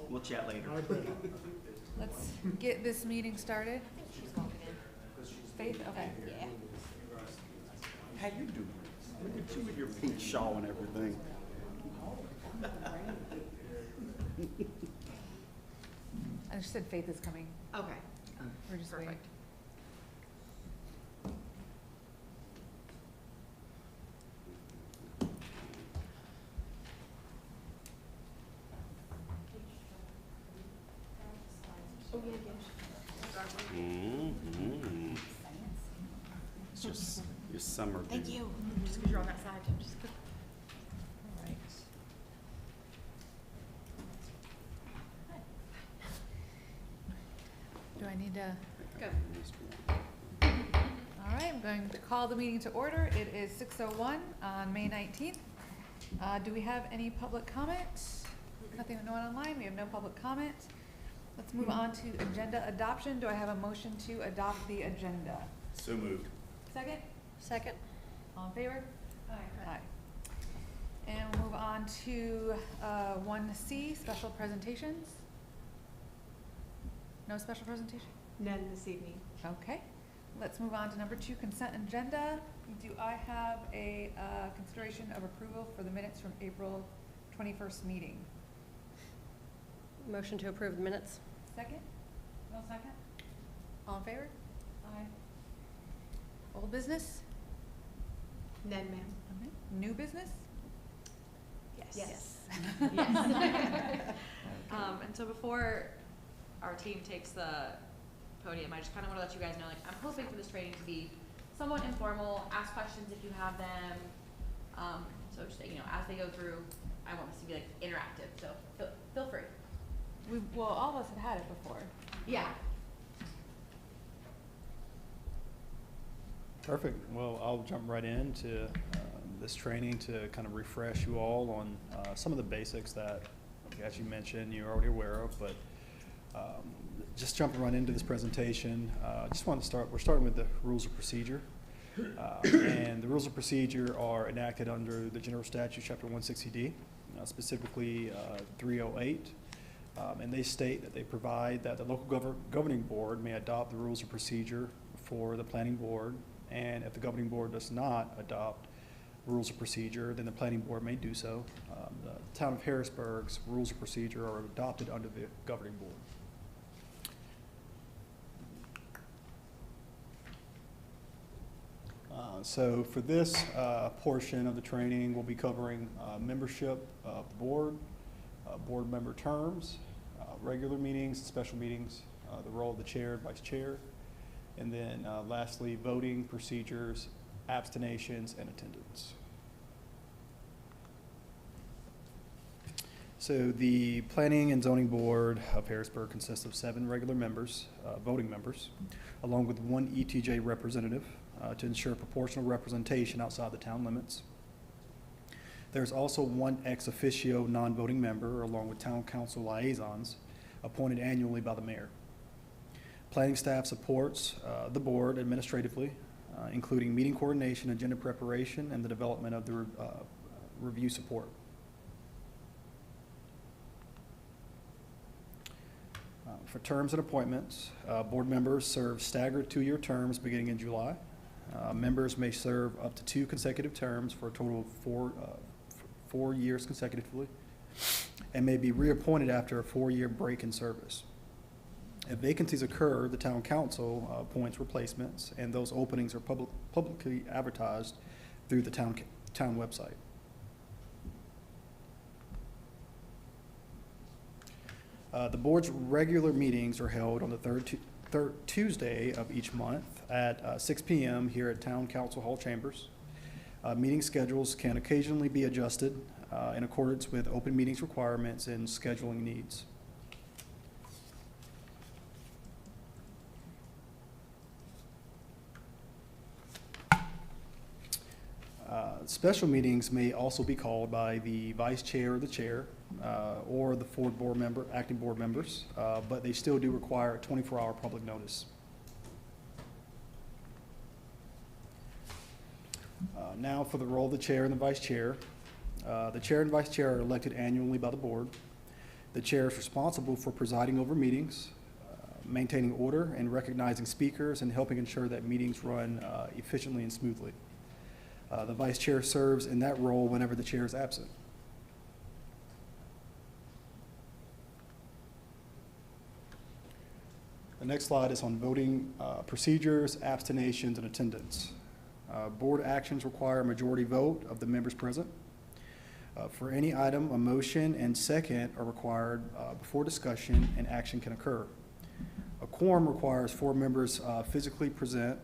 We'll chat later. Let's get this meeting started. Faith, okay. Yeah. How you doing? Look at you with your pink shawl and everything. I just said Faith is coming. Okay. We're just waiting. Perfect. Mm-hmm. It's just your summer. Thank dude. you. Just because you're on that side. Just All right. Do I need to? go. All right, I'm going to call the meeting to order. It is 6:01 on May 19th. Do we have any public comment? Nothing, no one online. We have no public comment. Let's move on to agenda adoption. Do I have a motion to adopt the agenda? So moved. Second? Second. All in favor? Aye. And we'll move on to 1C, special presentations. No special presentation? None this evening. Okay. Let's move on to number 2, consent agenda. Do I have a consideration of approval for the minutes from April 21st meeting? Motion to approve the minutes. Second? No second? All in favor? Aye. Old business? None, ma'am. Okay. New business? Yes. Yes. And so before our team takes the podium, I just kind of want to let you guys know, like, I'm hoping for this training to be somewhat informal. Ask questions if you have them. So just, you know, as they go through, I want this to be like interactive. So feel free. Well, all of us have had it before. Yeah. Perfect. Well, I'll jump right into this training to kind of refresh you all on some of the basics that, as you mentioned, you're already aware of, but just jumping right into this presentation, I just want to start, we're starting with the rules of procedure. And the rules of procedure are enacted under the General Statute, Chapter 160D, specifically 308. And they state that they provide that the local governing board may adopt the rules of procedure for the planning board, and if the governing board does not adopt rules of procedure, then the planning board may do so. The town of Harrisburg's rules of procedure are adopted under the governing board. So for this portion of the training, we'll be covering membership of the board, board member terms, regular meetings, special meetings, the role of the chair and vice chair, and then lastly, voting procedures, abstentions, and attendance. So the Planning and Zoning Board of Harrisburg consists of 7 regular members, voting members, along with 1 ETJ representative to ensure proportional representation outside the town limits. There's also 1 ex officio non-voting member, along with town council liaisons, appointed annually by the mayor. Planning staff supports the board administratively, including meeting coordination, agenda preparation, and the development of the review support. For terms and appointments, board members serve staggered 2-year terms beginning in July. Members may serve up to 2 consecutive terms for a total of 4 years consecutively, and may be reappointed after a 4-year break in service. If vacancies occur, the town council appoints replacements, and those openings are publicly advertised through the town website. The board's regular meetings are held on the third Tuesday of each month at 6 p.m. here at Town Council Hall Chambers. Meeting schedules can occasionally be adjusted in accordance with open meetings requirements and scheduling needs. Special meetings may also be called by the vice chair or the chair, or the 4 board member, acting board members, but they still do require a 24-hour public notice. Now for the role of the chair and the vice chair. The chair and vice chair are elected annually by the board. The chair is responsible for presiding over meetings, maintaining order and recognizing speakers, and helping ensure that meetings run efficiently and smoothly. The vice chair serves in that role whenever the chair is absent. The next slide is on voting procedures, abstentions, and attendance. Board actions require a majority vote of the members present. For any item, a motion and second are required before discussion and action can occur. A quorum requires 4 members physically present.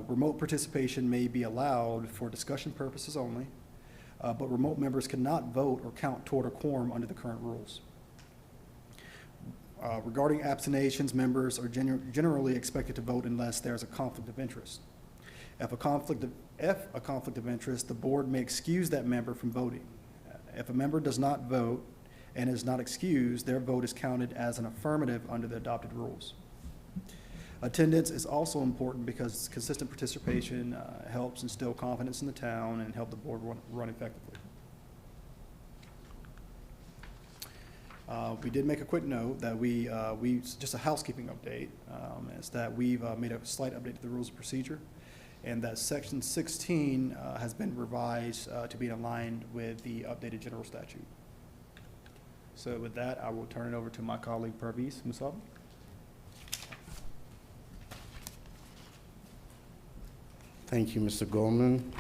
Remote participation may be allowed for discussion purposes only, but remote members cannot vote or count toward a quorum under the current rules. Regarding abstentions, members are generally expected to vote unless there's a conflict of interest. If a conflict of interest, the board may excuse that member from voting. If a member does not vote and is not excused, their vote is counted as an affirmative under the adopted rules. Attendance is also important because consistent participation helps instill confidence in the town and help the board run effectively. We did make a quick note that just a housekeeping update, is that we've made a slight update to the rules of procedure, and that section 16 has been revised to be aligned with the updated general statute. So with that, I will turn it over to my colleague Parviz Musavi. Thank you, Mr. Goldman.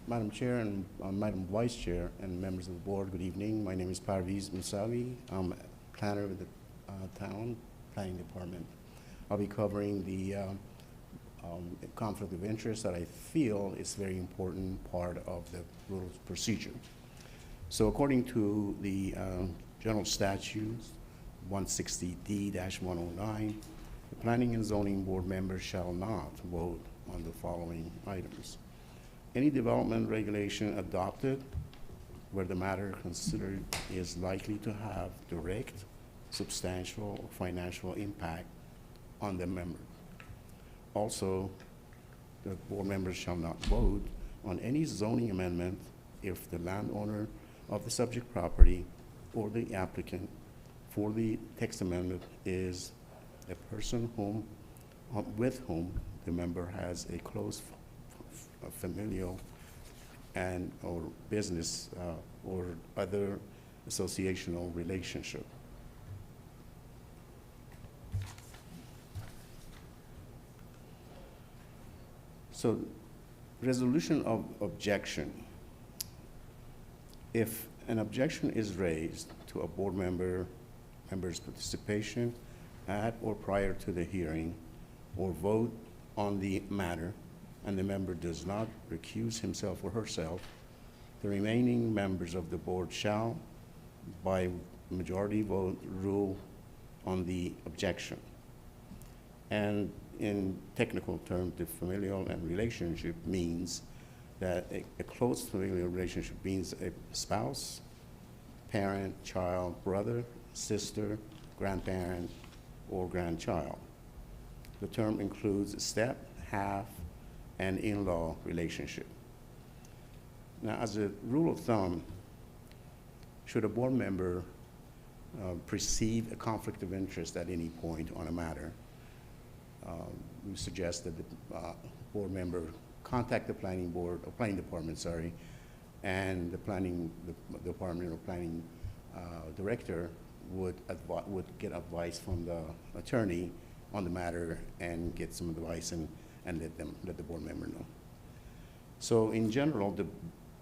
Madam Chair and Madam Vice Chair and members of the board, good evening. My name is Parviz Musavi. I'm a planner with the town planning department. I'll be covering the conflict of interest that I feel is a very important part of the rules of procedure. So according to the general statutes 160D-109, the planning and zoning board members shall not vote on the following items. Any development regulation adopted where the matter considered is likely to have direct, substantial, or financial impact on the member. Also, the board members shall not vote on any zoning amendment if the landowner of the subject property or the applicant for the text amendment is a person with whom the member has a close familial and or business or other associational relationship. So, resolution of objection. If an objection is raised to a board member's participation at or prior to the hearing or vote on the matter, and the member does not recuse himself or herself, the remaining members of the board shall, by majority vote, rule on the objection. And in technical terms, the familial and relationship means that a close familial relationship means a spouse, parent, child, brother, sister, grandparent, or grandchild. The term includes a step, half, and in-law relationship. Now, as a rule of thumb, should a board member perceive a conflict of interest at any point on a matter, we suggest that the board member contact the planning department, and the planning department or planning director would get advice from the attorney on the matter and get some advice and let the board member know. So in general,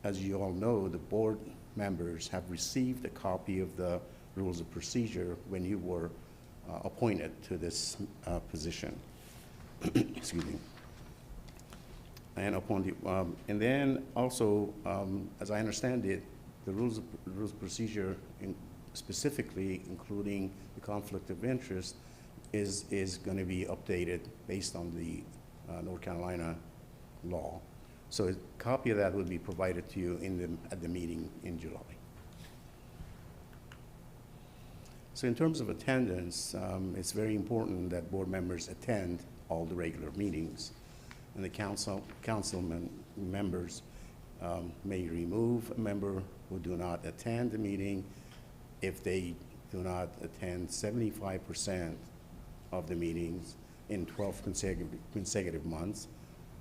as you all know, the board members have received a copy of the rules of procedure when you were appointed to this position. Excuse me. And upon the, and then also, as I understand it, the rules of procedure, specifically including the conflict of interest, is going to be updated based on the North Carolina law. So a copy of that will be provided to you at the meeting in July. So in terms of attendance, it's very important that board members attend all the regular meetings, and the councilman members may remove a member who do not attend the meeting if they do not attend 75% of the meetings in 12 consecutive months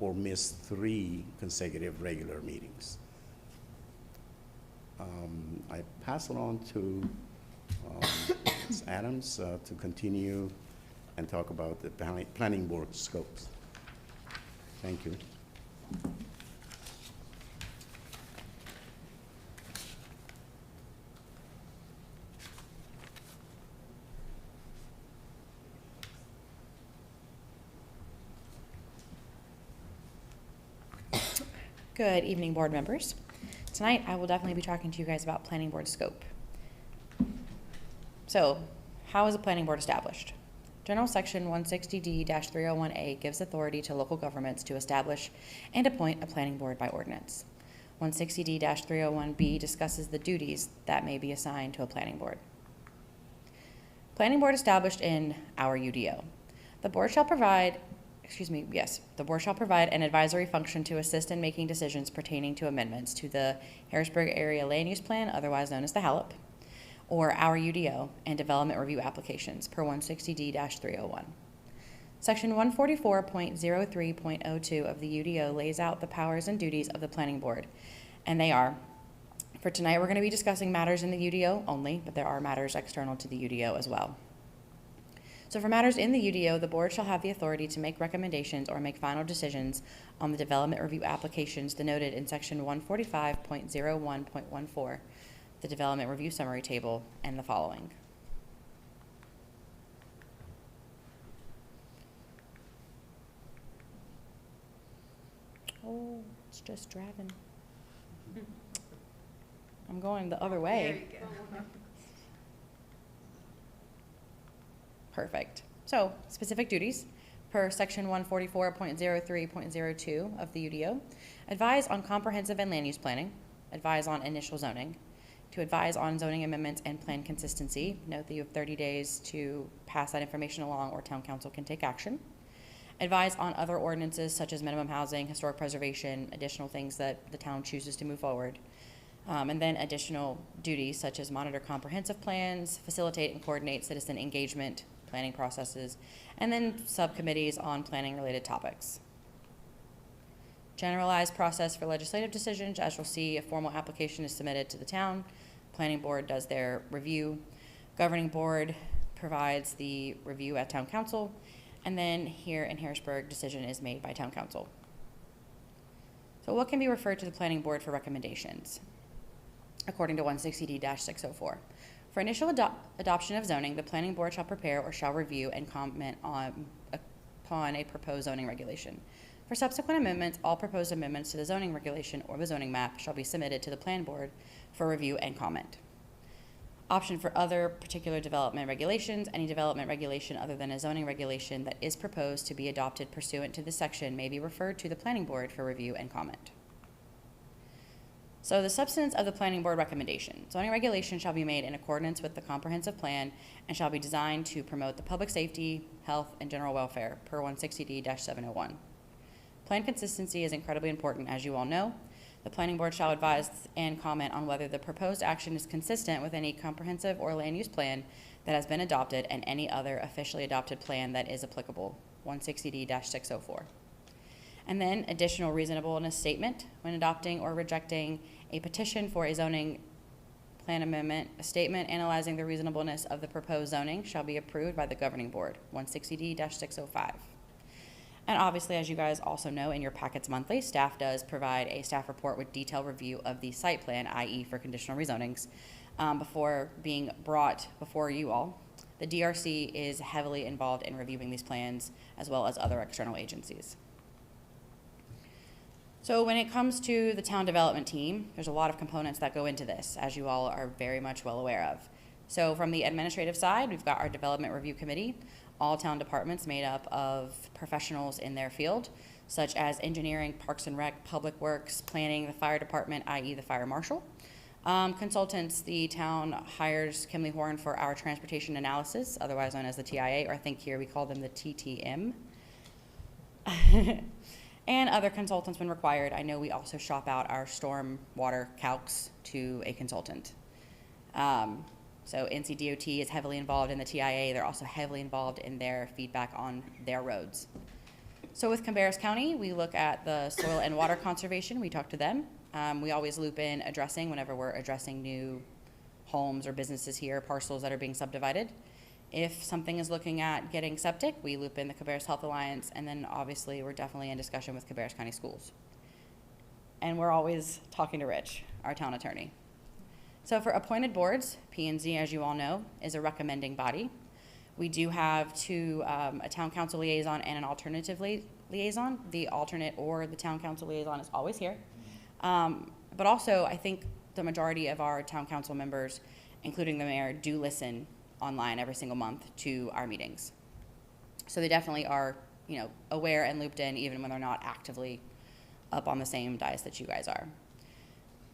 or miss 3 consecutive regular meetings. I pass it on to Ms. Adams to continue and talk about the planning board scopes. Thank you. Good evening, board members. Tonight, I will definitely be talking to you guys about planning board scope. So, how is a planning board established? General Section 160D-301A gives authority to local governments to establish and appoint a planning board by ordinance. 160D-301B discusses the duties that may be assigned to a planning board. Planning board established in our UDO. The board shall provide an advisory function to assist in making decisions pertaining to amendments to the Harrisburg Area Land Use Plan, otherwise known as the HALP, or our UDO, and development review applications per 160D-301. Section 144.03.02 of the UDO lays out the powers and duties of the planning board, and they are, for tonight we're going to be discussing matters in the UDO only, but there are matters external to the UDO as well. So for matters in the UDO, the board shall have the authority to make recommendations or make final decisions on the development review applications denoted in section 145.01.14, the development review summary table, and the following. Oh, it's just dragging. I'm going the other way. There you go. Perfect. So, specific duties per section 144.03.02 of the UDO. Advise on comprehensive and land use planning. Advise on initial zoning. To advise on zoning amendments and plan consistency. Note that you have 30 days to pass that information along or town council can take action. Advise on other ordinances such as minimum housing, historic preservation, additional things that the town chooses to move forward. And then additional duties such as monitor comprehensive plans, facilitate and coordinate citizen engagement, planning processes, and then subcommittees on planning-related topics. Generalized process for legislative decisions. As you'll see, a formal application is submitted to the town. Planning board does their review. Governing board provides the review at town council. And then here in Harrisburg, decision is made by town council. So what can be referred to the planning board for recommendations? According to 160D-604. For initial adoption of zoning, the planning board shall prepare or shall review and comment upon a proposed zoning regulation. For subsequent amendments, all proposed amendments to the zoning regulation or the zoning map shall be submitted to the planning board for review and comment. Option for other particular development regulations. Any development regulation other than a zoning regulation that is proposed to be adopted pursuant to this section may be referred to the planning board for review and comment. So the substance of the planning board recommendation. Zoning regulation shall be made in accordance with the comprehensive plan and shall be designed to promote the public safety, health, and general welfare per 160D-701. Plan consistency is incredibly important, as you all know. The planning board shall advise and comment on whether the proposed action is consistent with any comprehensive or land use plan that has been adopted and any other officially adopted plan that is applicable, 160D-604. And then additional reasonableness statement when adopting or rejecting a petition for a zoning plan amendment. A statement analyzing the reasonableness of the proposed zoning shall be approved by the governing board, 160D-605. And obviously, as you guys also know, in your packets monthly, staff does provide a staff report with detailed review of the site plan, i.e. for conditional rezonings, before being brought before you all. The DRC is heavily involved in reviewing these plans, as well as other external agencies. So when it comes to the town development team, there's a lot of components that go into this, as you all are very much well aware of. So from the administrative side, we've got our development review committee, all town departments made up of professionals in their field, such as engineering, parks and rec, public works, planning, the fire department, i.e. the fire marshal. Consultants, the town hires Kimley Horn for our transportation analysis, otherwise known as the TIA, or I think here we call them the TTM. and other consultants when required. I know we also shop out our storm water calcs to a consultant. So NCDOT is heavily involved in the TIA. They're also heavily involved in their feedback on their roads. So with Cabarrus County, we look at the soil and water conservation. We talk to them. We always loop in addressing whenever we're addressing new homes or businesses here, parcels that are being subdivided. If something is looking at getting septic, we loop in the Cabarrus Health Alliance, and then obviously we're definitely in discussion with Cabarrus County Schools. And we're always talking to Rich, our town attorney. So for appointed boards, P&Z, as you all know, is a recommending body. We do have a town council liaison and an alternative liaison. The alternate or the town council liaison is always here. But also, I think the majority of our town council members, including the mayor, do listen online every single month to our meetings. So they definitely are, aware and looped in even when they're not actively up on the same dais that you guys are.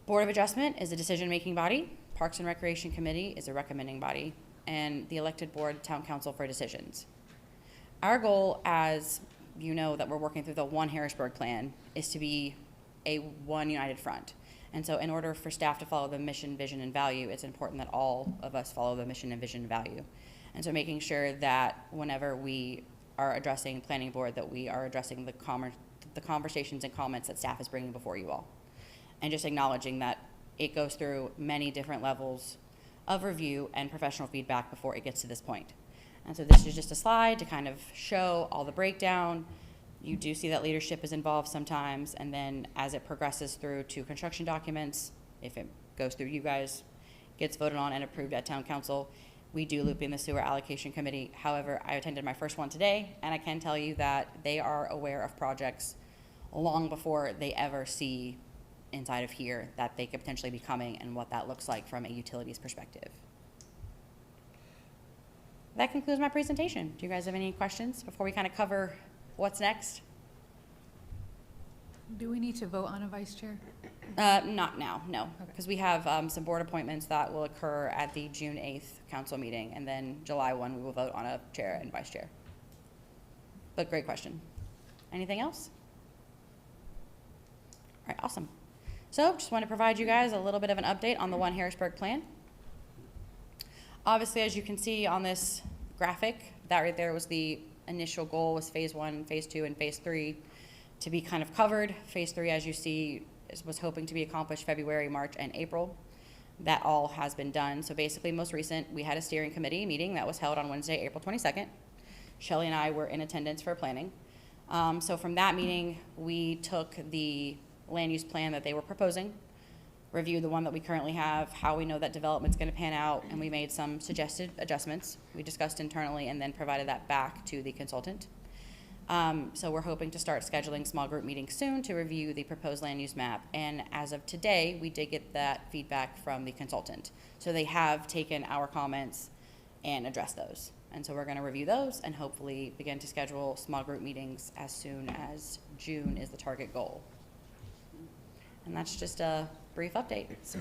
Board of Adjustment is a decision-making body. Parks and Recreation Committee is a recommending body, and the elected board, town council for decisions. Our goal, as you know, that we're working through the One Harrisburg plan, is to be a one united front. And so in order for staff to follow the mission, vision, and value, it's important that all of us follow the mission and vision and value. And so making sure that whenever we are addressing planning board, that we are addressing the conversations and comments that staff is bringing before you all. And just acknowledging that it goes through many different levels of review and professional feedback before it gets to this point. And so this is just a slide to kind of show all the breakdown. You do see that leadership is involved sometimes, and then as it progresses through to construction documents, if it goes through you guys, gets voted on and approved at town council, we do loop in the sewer allocation committee. However, I attended my first one today, and I can tell you that they are aware of projects long before they ever see inside of here that they could potentially be coming and what that looks like from a utilities perspective. That concludes my presentation. Do you guys have any questions before we kind of cover what's next? Do we need to vote on a vice chair? Not now, no, because we have some board appointments that will occur at the June 8th council meeting, and then July 1, we will vote on a chair and vice chair. But great question. Anything else? All right, awesome. So just want to provide you guys a little bit of an update on the One Harrisburg plan. Obviously, as you can see on this graphic, that right there was the initial goal, was phase 1, phase 2, and phase 3 to be kind of covered. Phase 3, as you see, was hoping to be accomplished February, March, and April. That all has been done. So basically, most recent, we had a steering committee meeting that was held on Wednesday, April 22nd. Shelley and I were in attendance for planning. So from that meeting, we took the land use plan that they were proposing, reviewed the one that we currently have, how we know that development's going to pan out, and we made some suggested adjustments. We discussed internally and then provided that back to the consultant. So we're hoping to start scheduling small group meetings soon to review the proposed land use map. And as of today, we did get that feedback from the consultant. So they have taken our comments and addressed those. And so we're going to review those and hopefully begin to schedule small group meetings as soon as June is the target goal. And that's just a brief update. So,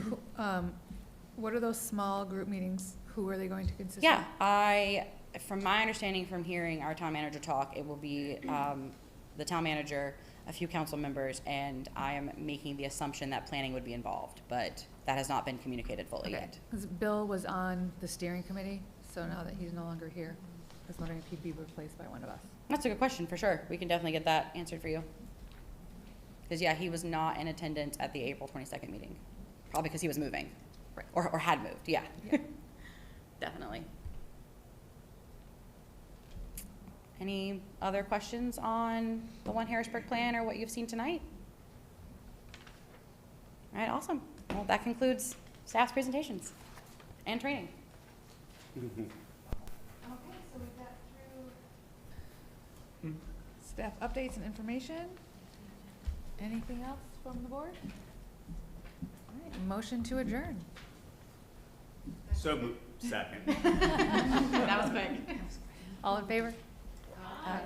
what are those small group meetings? Who are they going to consist of? Yeah, from my understanding from hearing our town manager talk, it will be the town manager, a few council members, and I am making the assumption that planning would be involved, but that has not been communicated fully yet. Because Bill was on the steering committee, so now that he's no longer here, I was wondering if he'd be replaced by one of us. That's a good question, for sure. We can definitely get that answered for you. Because, yeah, he was not in attendance at the April 22nd meeting, probably because he was moving, Right. or had moved, yeah. Yeah. Definitely. Any other questions on the One Harrisburg plan or what you've seen tonight? All right, awesome. Well, that concludes staff's presentations and training. Okay, so we got through staff updates and information. Anything else from the board? All right, motion to adjourn. So moved. Second. That was quick. All in favor? Aye.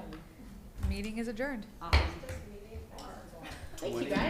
Meeting is adjourned. Thank you, guys.